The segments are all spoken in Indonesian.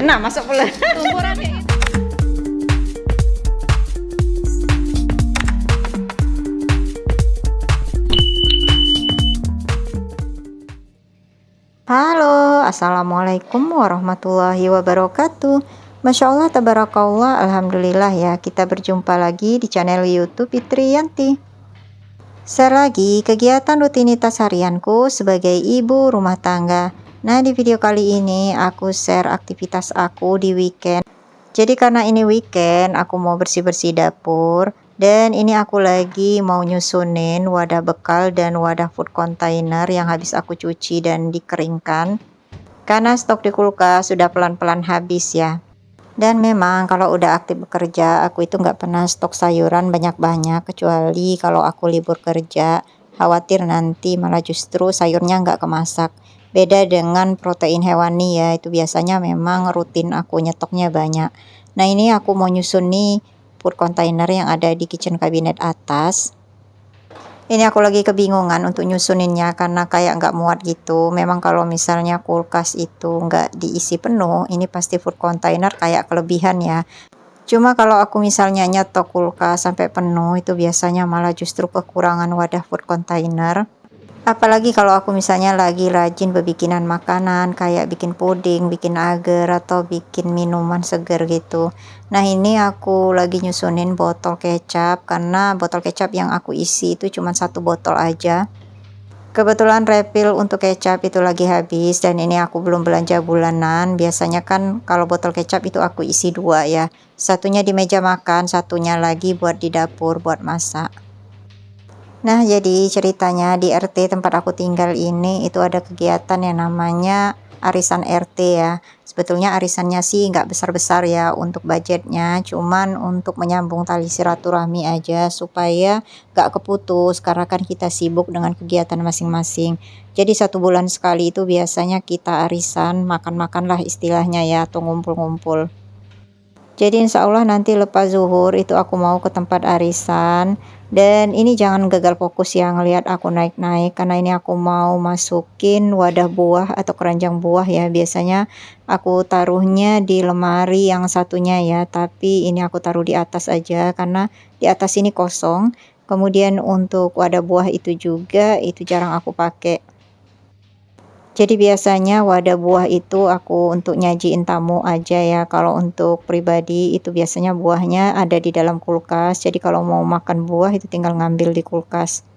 Nah, masuk pula. Umuran kayak gitu. Halo, assalamualaikum warahmatullahi wabarakatuh. Masya Allah, tabarakallah, alhamdulillah ya. Kita berjumpa lagi di channel YouTube Fitri Yanti. Share lagi kegiatan rutinitas harianku sebagai ibu rumah tangga. Nah, di video kali ini aku share aktivitas aku di weekend. Jadi karena ini weekend, aku mau bersih-bersih dapur. Dan ini aku lagi mau nyusunin wadah bekal dan wadah food container yang habis aku cuci dan dikeringkan. Karena stok di kulkas sudah pelan-pelan habis ya. Dan memang kalau udah aktif bekerja, aku itu nggak pernah stok sayuran banyak-banyak. Kecuali kalau aku libur kerja, khawatir nanti malah justru sayurnya nggak kemasak. Beda dengan protein hewani ya, itu biasanya memang rutin aku nyetoknya banyak. Nah, ini aku mau nyusun nih food container yang ada di kitchen cabinet atas. Ini aku lagi kebingungan untuk nyusuninnya karena kayak nggak muat gitu. Memang kalau misalnya kulkas itu nggak diisi penuh, ini pasti food container kayak kelebihan ya. Cuma kalau aku misalnya nyetok kulkas sampai penuh, itu biasanya malah justru kekurangan wadah food container. Apalagi kalau aku misalnya lagi rajin berbikinan makanan kayak bikin puding, bikin agar atau bikin minuman seger gitu. Nah, ini aku lagi nyusunin botol kecap karena botol kecap yang aku isi itu cuma satu botol aja. Kebetulan refill untuk kecap itu lagi habis dan ini aku belum belanja bulanan. Biasanya kan kalau botol kecap itu aku isi dua ya. Satunya di meja makan, satunya lagi buat di dapur buat masak. Nah, jadi ceritanya di RT tempat aku tinggal ini itu ada kegiatan yang namanya arisan RT ya. Sebetulnya arisannya sih nggak besar-besar ya untuk budgetnya, cuman untuk menyambung tali silaturahmi aja supaya nggak keputus karena kan kita sibuk dengan kegiatan masing-masing. Jadi 1 bulan sekali itu biasanya kita arisan, makan-makan lah istilahnya ya, atau ngumpul-ngumpul. Jadi insya Allah nanti lepas zuhur itu aku mau ke tempat arisan. Dan ini jangan gagal fokus ya ngelihat aku naik-naik. Karena ini aku mau masukin wadah buah atau keranjang buah ya. Biasanya aku taruhnya di lemari yang satunya ya. Tapi ini aku taruh di atas aja karena di atas ini kosong. Kemudian untuk wadah buah itu juga itu jarang aku pakai. Jadi biasanya wadah buah itu aku untuk nyajiin tamu aja ya. Kalau untuk pribadi itu biasanya buahnya ada di dalam kulkas. Jadi kalau mau makan buah itu tinggal ngambil di kulkas.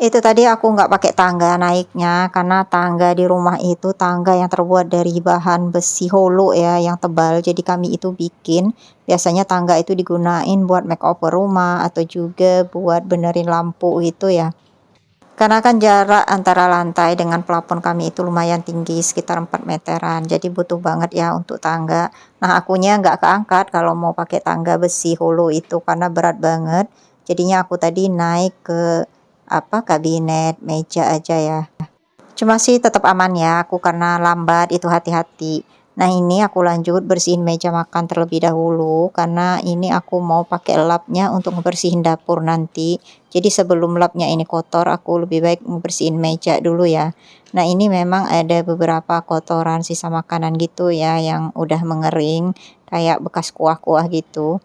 Itu tadi aku nggak pakai tangga naiknya karena tangga di rumah itu tangga yang terbuat dari bahan besi holo ya yang tebal. Jadi kami itu bikin biasanya tangga itu digunain buat makeover rumah atau juga buat benerin lampu gitu ya. Karena kan jarak antara lantai dengan plafon kami itu lumayan tinggi, sekitar 4 meteran. Jadi butuh banget ya untuk tangga. Nah, akunya nggak keangkat kalau mau pakai tangga besi holo itu karena berat banget. Jadinya aku tadi naik ke kabinet meja aja ya. Cuma sih tetap aman ya, aku karena lambat itu hati-hati. Nah, ini aku lanjut bersihin meja makan terlebih dahulu karena ini aku mau pakai lapnya untuk ngebersihin dapur nanti. Jadi sebelum lapnya ini kotor, aku lebih baik ngebersihin meja dulu ya. Nah, ini memang ada beberapa kotoran sisa makanan gitu ya yang udah mengering kayak bekas kuah-kuah gitu.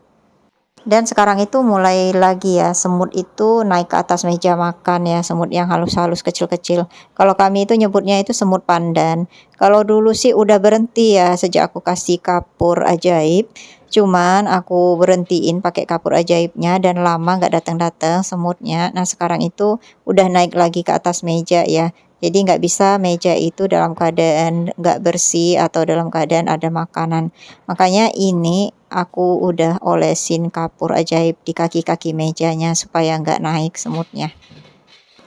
Dan sekarang itu mulai lagi ya, semut itu naik ke atas meja makan ya, semut yang halus-halus kecil-kecil. Kalau kami itu nyebutnya itu semut pandan. Kalau dulu sih udah berhenti ya sejak aku kasih kapur ajaib. Cuman aku berhentiin pakai kapur ajaibnya dan lama nggak datang-datang semutnya. Nah, sekarang itu udah naik lagi ke atas meja ya. Jadi nggak bisa meja itu dalam keadaan nggak bersih atau dalam keadaan ada makanan. Makanya ini aku udah olesin kapur ajaib di kaki-kaki mejanya supaya nggak naik semutnya.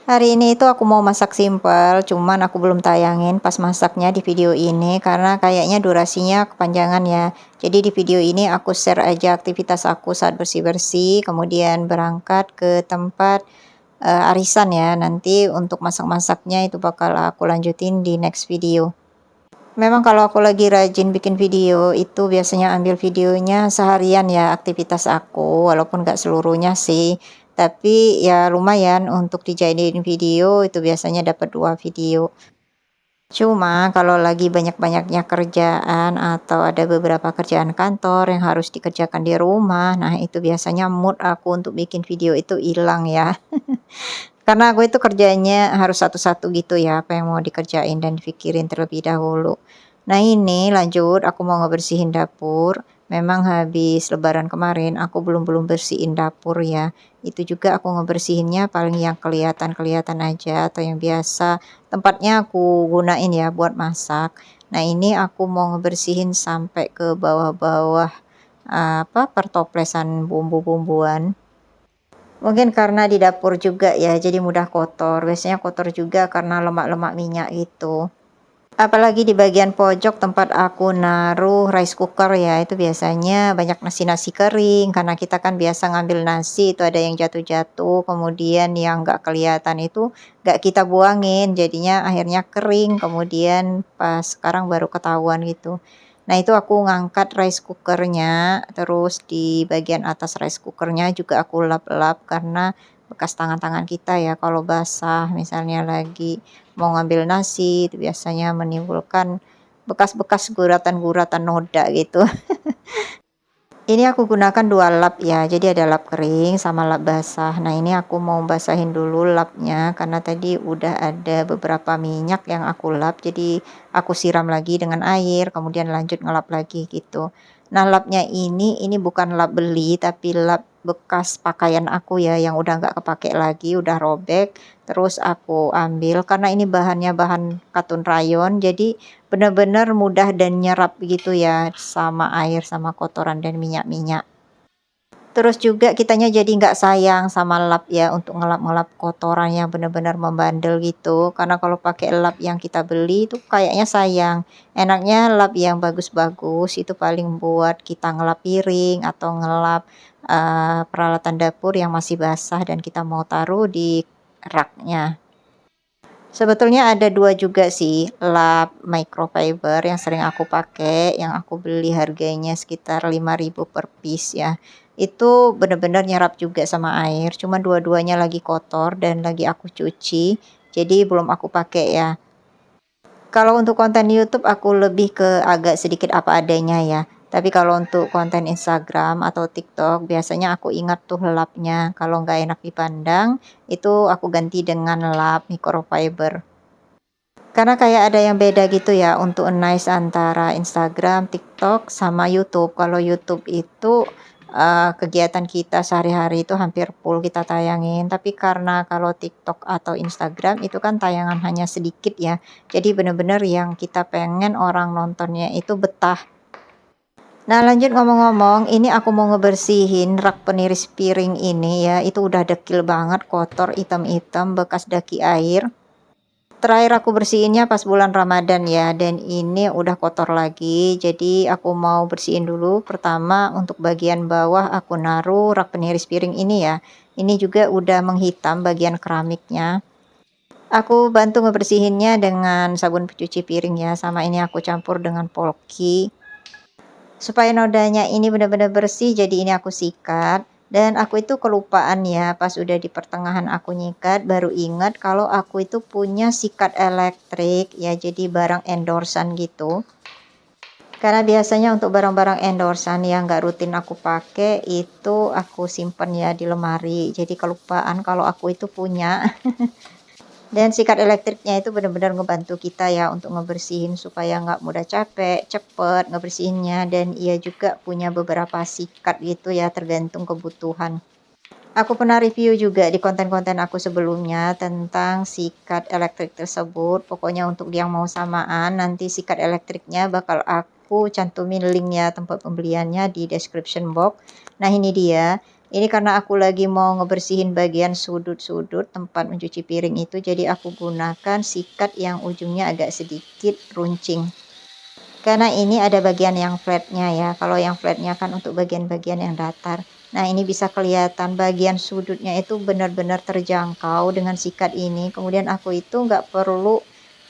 Hari ini itu aku mau masak simpel, cuman aku belum tayangin pas masaknya di video ini karena kayaknya durasinya kepanjangan ya. Jadi di video ini aku share aja aktivitas aku saat bersih-bersih, kemudian berangkat ke tempat arisan ya. Nanti untuk masak-masaknya itu bakal aku lanjutin di next video. Memang kalau aku lagi rajin bikin video itu biasanya ambil videonya seharian ya aktivitas aku walaupun nggak seluruhnya sih. Tapi ya lumayan untuk dijadiin video itu biasanya dapat 2 video. Cuma kalau lagi banyak-banyaknya kerjaan atau ada beberapa kerjaan kantor yang harus dikerjakan di rumah, nah itu biasanya mood aku untuk bikin video itu hilang ya. Karena aku itu kerjanya harus satu-satu gitu ya, apa yang mau dikerjain dan dipikirin terlebih dahulu. Nah ini lanjut, aku mau ngebersihin dapur. Memang habis lebaran kemarin aku belum bersihin dapur ya. Itu juga aku ngebersihinnya paling yang kelihatan-kelihatan aja atau yang biasa tempatnya aku gunain ya buat masak. Nah ini aku mau ngebersihin sampai ke bawah-bawah pertoplesan bumbu-bumbuan. Mungkin karena di dapur juga ya, jadi mudah kotor. Biasanya kotor juga karena lemak-lemak minyak gitu. Apalagi di bagian pojok tempat aku naruh rice cooker ya, itu biasanya banyak nasi-nasi kering. Karena kita kan biasa ngambil nasi, itu ada yang jatuh-jatuh, kemudian yang nggak kelihatan itu nggak kita buangin, jadinya akhirnya kering, kemudian pas sekarang baru ketahuan gitu. Nah itu aku ngangkat rice cookernya, terus di bagian atas rice cookernya juga aku lap-lap karena bekas tangan-tangan kita ya kalau basah misalnya lagi mau ngambil nasi itu biasanya menimbulkan bekas-bekas guratan-guratan noda gitu. Ini aku gunakan 2 lap ya, jadi ada lap kering sama lap basah. Nah ini aku mau basahin dulu lapnya karena tadi udah ada beberapa minyak yang aku lap, jadi aku siram lagi dengan air, kemudian lanjut ngelap lagi gitu. Nah lapnya ini bukan lap beli, tapi lap bekas pakaian aku ya yang udah nggak kepake lagi, udah robek, terus aku ambil karena ini bahannya bahan katun rayon, jadi benar-benar mudah dan nyerap gitu ya, sama air, sama kotoran dan minyak-minyak. Terus juga kitanya jadi nggak sayang sama lap ya, untuk ngelap-ngelap kotoran yang benar-benar membandel gitu. Karena kalau pakai lap yang kita beli itu kayaknya sayang. Enaknya lap yang bagus-bagus, itu paling buat kita ngelap piring atau ngelap, peralatan dapur yang masih basah dan kita mau taruh di raknya. Sebetulnya ada 2 juga sih, lap microfiber yang sering aku pakai, yang aku beli harganya sekitar 5.000 per piece ya. Itu bener-bener nyerap juga sama air, cuma dua-duanya lagi kotor dan lagi aku cuci, jadi belum aku pakai ya. Kalau untuk konten YouTube aku lebih ke agak sedikit apa adanya ya. Tapi kalau untuk konten Instagram atau TikTok biasanya aku ingat tuh lapnya. Kalau nggak enak dipandang, itu aku ganti dengan lap microfiber. Karena kayak ada yang beda gitu ya untuk nice antara Instagram, TikTok, sama YouTube. Kalau YouTube itu, kegiatan kita sehari-hari itu hampir full kita tayangin, tapi karena kalau TikTok atau Instagram itu kan tayangan hanya sedikit ya. Jadi bener-bener yang kita pengen orang nontonnya itu betah. Nah lanjut ngomong-ngomong, ini aku mau ngebersihin rak peniris piring ini ya, itu udah dekil banget, kotor, hitam-hitam, bekas daki air. Terakhir aku bersihinnya pas bulan Ramadan ya, dan ini udah kotor lagi. Jadi aku mau bersihin dulu. Pertama untuk bagian bawah aku naruh rak peniris piring ini ya. Ini juga udah menghitam bagian keramiknya. Aku bantu ngebersihinnya dengan sabun pencuci piring ya, sama ini aku campur dengan polki. Supaya nodanya ini benar-benar bersih, jadi ini aku sikat. Dan aku itu kelupaan ya, pas udah di pertengahan aku nyikat, baru ingat kalau aku itu punya sikat elektrik ya, jadi barang endorsan gitu. Karena biasanya untuk barang-barang endorsan yang nggak rutin aku pakai, itu aku simpen ya di lemari. Jadi kelupaan kalau aku itu punya. Dan sikat elektriknya itu benar-benar ngebantu kita ya untuk ngebersihin supaya nggak mudah capek, cepet ngebersihinnya, dan ia juga punya beberapa sikat gitu ya tergantung kebutuhan. Aku pernah review juga di konten-konten aku sebelumnya tentang sikat elektrik tersebut. Pokoknya untuk yang mau samaan, nanti sikat elektriknya bakal aku cantumin link ya tempat pembeliannya di description box. Nah ini dia. Ini karena aku lagi mau ngebersihin bagian sudut-sudut tempat mencuci piring itu, jadi aku gunakan sikat yang ujungnya agak sedikit runcing. Karena ini ada bagian yang flatnya ya, kalau yang flatnya kan untuk bagian-bagian yang datar. Nah ini bisa kelihatan bagian sudutnya itu benar-benar terjangkau dengan sikat ini, kemudian aku itu nggak perlu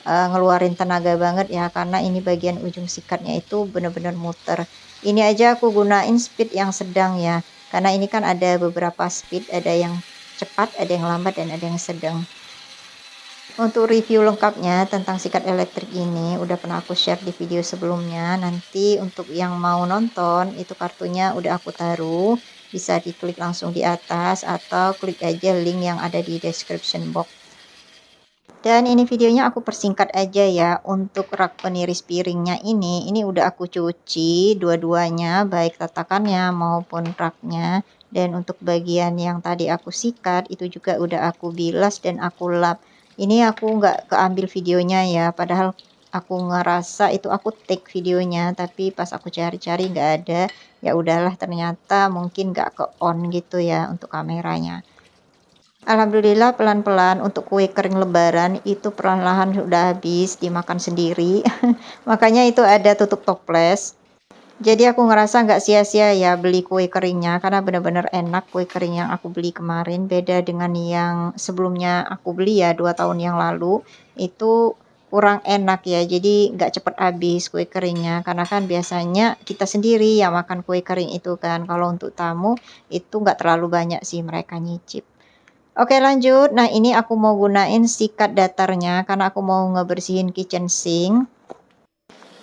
ngeluarin tenaga banget ya, karena ini bagian ujung sikatnya itu benar-benar muter. Ini aja aku gunain speed yang sedang ya, karena ini kan ada beberapa speed, ada yang cepat, ada yang lambat, dan ada yang sedang. Untuk review lengkapnya tentang sikat elektrik ini udah pernah aku share di video sebelumnya. Nanti untuk yang mau nonton itu kartunya udah aku taruh, bisa diklik langsung di atas atau klik aja link yang ada di description box. Dan ini videonya aku persingkat aja ya. Untuk rak peniris piringnya ini udah aku cuci dua-duanya, baik tatakannya maupun raknya. Dan untuk bagian yang tadi aku sikat itu juga udah aku bilas dan aku lap. Ini aku nggak keambil videonya ya, padahal aku ngerasa itu aku take videonya, tapi pas aku cari-cari nggak ada. Ya udahlah, ternyata mungkin nggak ke on gitu ya untuk kameranya. Alhamdulillah pelan-pelan untuk kue kering lebaran itu perlahan-lahan sudah habis dimakan sendiri. Makanya itu ada tutup toples. Jadi aku ngerasa nggak sia-sia ya beli kue keringnya, karena benar-benar enak kue kering yang aku beli kemarin. Beda dengan yang sebelumnya aku beli ya 2 tahun yang lalu, itu kurang enak ya. Jadi nggak cepet habis kue keringnya, karena kan biasanya kita sendiri yang makan kue kering itu kan. Kalau untuk tamu itu nggak terlalu banyak sih mereka nyicip. Oke lanjut, nah ini aku mau gunain sikat datarnya karena aku mau ngebersihin kitchen sink.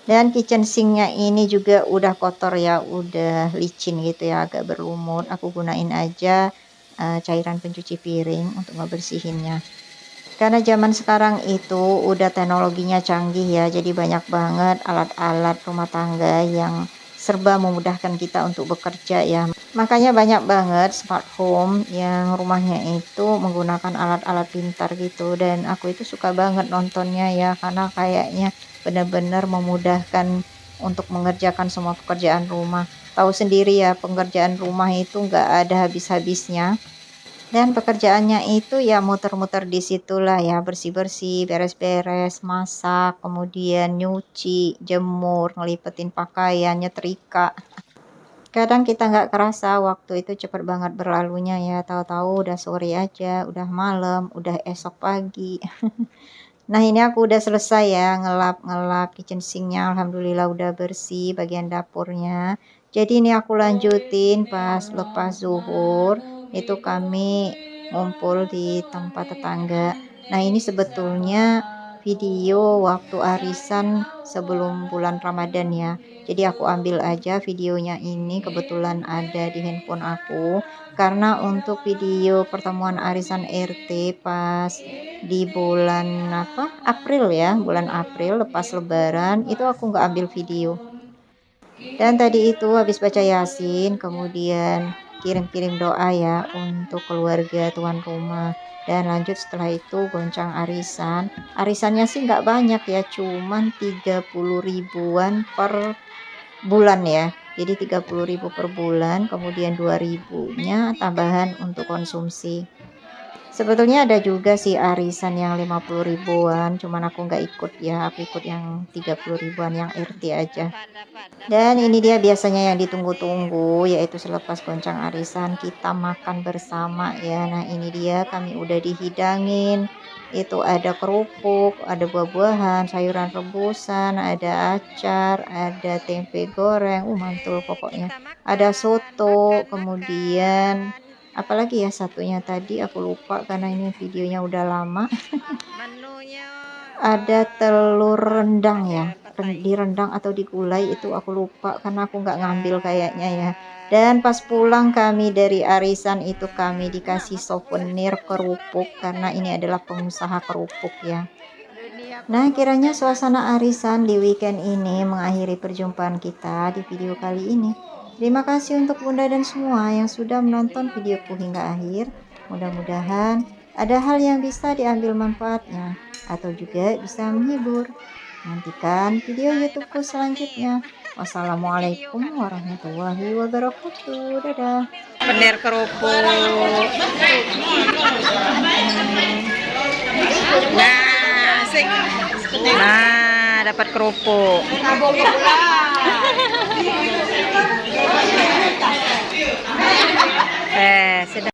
Dan kitchen sinknya ini juga udah kotor ya, udah licin gitu ya, agak berlumut. Aku gunain aja cairan pencuci piring untuk ngebersihinnya. Karena zaman sekarang itu udah teknologinya canggih ya, jadi banyak banget alat-alat rumah tangga yang serba memudahkan kita untuk bekerja ya. Makanya banyak banget smart home yang rumahnya itu menggunakan alat-alat pintar gitu, dan aku itu suka banget nontonnya ya, karena kayaknya benar-benar memudahkan untuk mengerjakan semua pekerjaan rumah. Tahu sendiri ya, pengerjaan rumah itu nggak ada habis-habisnya. Dan pekerjaannya itu ya muter-muter di situlah ya, bersih-bersih, beres-beres, masak, kemudian nyuci, jemur, ngelipetin pakaian, nyetrika. Kadang kita nggak kerasa waktu itu cepet banget berlalunya ya, tahu-tahu udah sore aja, udah malam, udah esok pagi. Nah ini aku udah selesai ya ngelap kitchen sinknya, alhamdulillah udah bersih bagian dapurnya. Jadi ini aku lanjutin pas lepas zuhur, itu kami ngumpul di tempat tetangga. Nah ini sebetulnya video waktu arisan sebelum bulan Ramadan ya. Jadi aku ambil aja videonya ini, kebetulan ada di handphone aku. Karena untuk video pertemuan arisan RT pas di bulan April ya, bulan April lepas lebaran itu aku nggak ambil video. Dan tadi itu habis baca Yasin, kemudian kirim-kirim doa ya untuk keluarga tuan rumah. Dan lanjut setelah itu goncang arisan. Arisannya sih nggak banyak ya, cuman 30 ribuan per bulan ya. Jadi 30.000 per bulan, kemudian 2.000-nya tambahan untuk konsumsi. Sebetulnya ada juga sih arisan yang 50 ribuan, cuman aku nggak ikut ya, aku ikut yang 30 ribuan yang RT aja. Dan ini dia biasanya yang ditunggu-tunggu, yaitu selepas goncang arisan kita makan bersama ya. Nah ini dia kami udah dihidangin, itu ada kerupuk, ada buah-buahan, sayuran rebusan, ada acar, ada tempe goreng, mantul pokoknya. Ada soto, kemudian apalagi ya satunya tadi aku lupa karena ini videonya udah lama. Ada telur rendang ya, direndang atau digulai itu aku lupa karena aku nggak ngambil kayaknya ya. Dan pas pulang kami dari arisan itu kami dikasih souvenir kerupuk karena ini adalah pengusaha kerupuk ya. Nah kiranya suasana arisan di weekend ini mengakhiri perjumpaan kita di video kali ini. Terima kasih untuk Bunda dan semua yang sudah menonton videoku hingga akhir. Mudah-mudahan ada hal yang bisa diambil manfaatnya atau juga bisa menghibur. Nantikan video YouTubeku selanjutnya. Wassalamualaikum warahmatullahi wabarakatuh. Dadah. Bener kerupuk. Nah, asik. Nah, dapat kerupuk. Sudah.